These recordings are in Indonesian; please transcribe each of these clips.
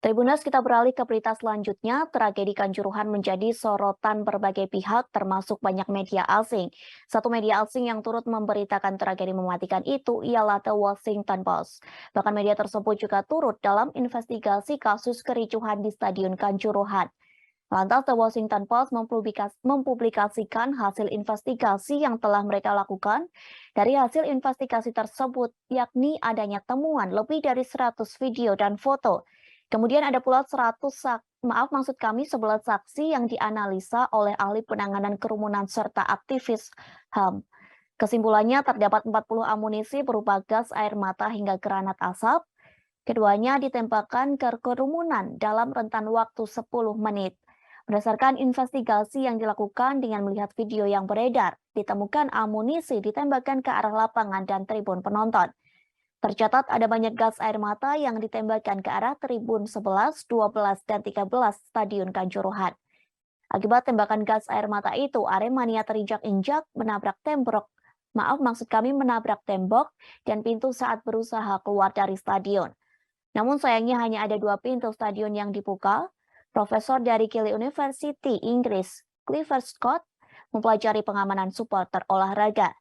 Tribuners, kita beralih ke berita selanjutnya. Tragedi Kanjuruhan menjadi sorotan berbagai pihak, termasuk banyak media asing. Satu media asing yang turut memberitakan tragedi mematikan itu ialah The Washington Post. Bahkan media tersebut juga turut dalam investigasi kasus kericuhan di Stadion Kanjuruhan. Lantas The Washington Post mempublikasikan hasil investigasi yang telah mereka lakukan. Dari hasil investigasi tersebut, yakni adanya temuan lebih dari 100 video dan foto. Kemudian ada pula 11 saksi yang dianalisa oleh ahli penanganan kerumunan serta aktivis HAM. Kesimpulannya terdapat 40 amunisi berupa gas air mata hingga granat asap. Keduanya ditembakkan ke kerumunan dalam rentan waktu 10 menit. Berdasarkan investigasi yang dilakukan dengan melihat video yang beredar, ditemukan amunisi ditembakkan ke arah lapangan dan tribun penonton. Tercatat ada banyak gas air mata yang ditembakkan ke arah tribun 11, 12, dan 13 Stadion Kanjuruhan. Akibat tembakan gas air mata itu, Aremania terinjak-injak menabrak tembok dan pintu saat berusaha keluar dari stadion. Namun sayangnya hanya ada 2 pintu stadion yang dibuka. Profesor dari Keele University, Inggris, Clifford Scott, mempelajari pengamanan supporter olahraga.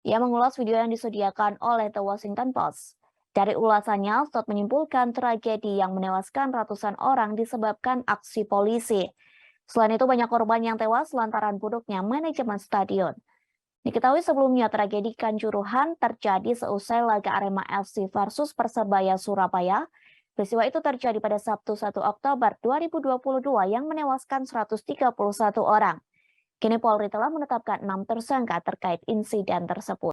Ia mengulas video yang disediakan oleh The Washington Post. Dari ulasannya, Scott menyimpulkan tragedi yang menewaskan ratusan orang disebabkan aksi polisi. Selain itu, banyak korban yang tewas lantaran buruknya manajemen stadion. Diketahui sebelumnya tragedi Kanjuruhan terjadi seusai laga Arema FC versus Persebaya Surabaya. Peristiwa itu terjadi pada Sabtu 1 Oktober 2022 yang menewaskan 131 orang. Kini Polri telah menetapkan 6 tersangka terkait insiden tersebut.